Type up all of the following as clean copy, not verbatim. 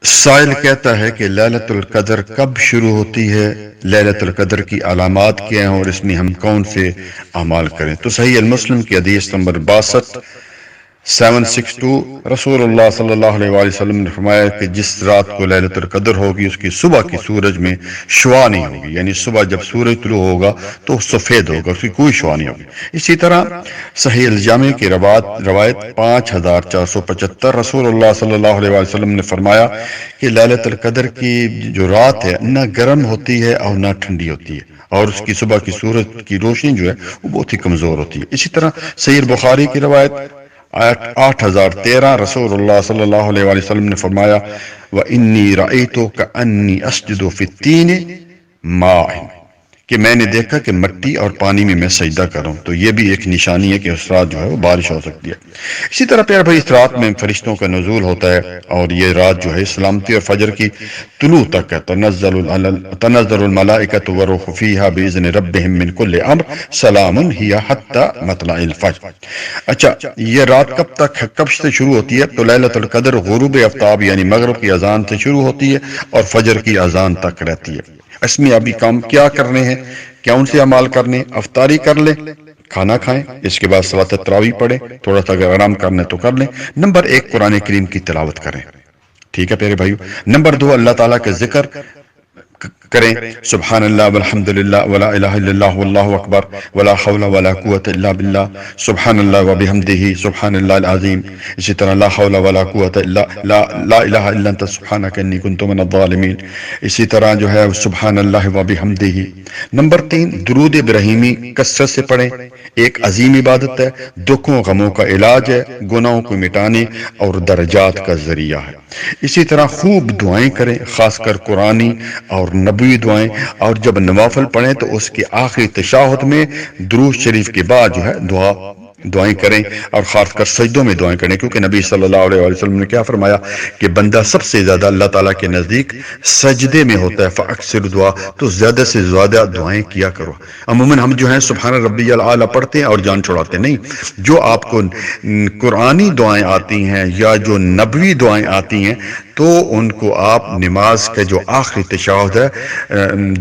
سائل کہتا ہے کہ لیلۃ القدر کب شروع ہوتی ہے، لیلۃ القدر کی علامات کیا ہیں، اور اس میں ہم کون سے اعمال کریں؟ تو صحیح المسلم کی حدیث نمبر 762، رسول اللہ صلی اللہ علیہ وآلہ وسلم نے فرمایا کہ جس رات کو لیلۃ القدر ہوگی اس کی صبح کی سورج میں شعاع نہیں ہوگی، یعنی صبح جب سورج طلوع ہوگا تو سفید ہوگا، اس کی کوئی شعاع نہیں ہوگی۔ اسی طرح صحیح الجامع کی روایت 5475، رسول اللہ صلی اللہ علیہ وآلہ وسلم نے فرمایا کہ لیلۃ القدر کی جو رات ہے نہ گرم ہوتی ہے اور نہ ٹھنڈی ہوتی ہے، اور اس کی صبح کی سورج کی روشنی جو ہے وہ بہت ہی کمزور ہوتی ہے۔ اسی طرح صحیح بخاری کی روایت 8013، رسول اللہ صلی اللہ علیہ وآلہ وسلم نے فرمایا وَإِنِّي رَأَيْتُ كَأَنِّي أَسْجُدُ فِي الطِّينِ مَاءٍ، کہ میں نے دیکھا کہ مٹی اور پانی میں میں سجدہ کروں۔ تو یہ بھی ایک نشانی ہے کہ اس رات جو ہے وہ بارش ہو سکتی ہے۔ اسی طرح پیارے بھائی اس رات میں فرشتوں کا نزول ہوتا ہے، اور یہ رات جو ہے سلامتی اور فجر کی طلوع تک ہے۔ تنزل الملائکۃ والروح فیہا بإذن ربہم من کل امر سلام ہی حتی مطلع الفجر۔ اچھا، یہ رات کب سے شروع ہوتی ہے؟ تو لیلۃ القدر غروب آفتاب یعنی مغرب کی اذان سے شروع ہوتی ہے اور فجر کی اذان تک رہتی ہے۔ اس میں ابھی کام کیا کرنے ہیں، کون سے اعمال کرنے؟ افطاری کر لیں، کھانا کھائیں، اس کے بعد صلاۃ التراویح پڑھیں، تھوڑا سا اگر آرام کرنا ہے تو کر لیں۔ نمبر 1 قرآن کریم کی تلاوت کریں، ٹھیک ہے پیارے بھائیو۔ نمبر 2 اللہ تعالیٰ کا ذکر کریں، سبحان اللہ والحمد للہ ولا الہ الا اللہ واللہ اکبر ولا حول ولا قوۃ الا باللہ، سبحان اللہ وبحمدہ سبحان اللہ العظیم۔ اسی طرح لا حول ولا قوۃ الا لا الہ الا انت سبحانک انی کنت من الظالمین۔ اسی طرح جو ہے سبحان اللہ وبحمدہ۔ نمبر 3 درود ابراہیمی کثرت سے پڑھیں، ایک عظیم عبادت ہے، دکھوں غموں کا علاج ہے، گناہوں کو مٹانے اور درجات کا ذریعہ ہے۔ اسی طرح خوب دعائیں کریں، خاص کر قرآنی اور نبوی دعائیں، اور جب نوافل پڑھیں تو اس کے آخری تشہد میں درود شریف کے بعد جو ہے دعائیں کریں، اور خاص کر سجدوں میں دعائیں کریں، کیونکہ نبی صلی اللہ علیہ وسلم نے کیا فرمایا کہ بندہ سب سے زیادہ اللہ تعالیٰ کے نزدیک سجدے میں ہوتا ہے، فاکثر دعا، تو زیادہ سے زیادہ دعائیں کیا کرو۔ عموماً ہم جو ہیں سبحان ربی الاعلیٰ پڑھتے ہیں اور جان چھوڑاتے نہیں۔ جو آپ کو قرآنی دعائیں آتی ہیں یا جو نبوی دعائیں آتی ہیں تو ان کو آپ نماز کا جو آخری تشہد ہے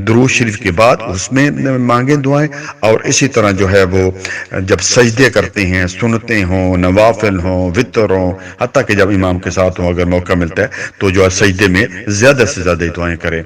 درود شریف کے بعد اس میں مانگیں دعائیں، اور اسی طرح جو ہے وہ جب سجدے کرتے ہیں، سنتے ہوں، نوافل ہوں، وتر ہوں، حتیٰ کہ جب امام کے ساتھ ہوں اگر موقع ملتا ہے تو جو ہے سجدے میں زیادہ سے زیادہ دعائیں کریں۔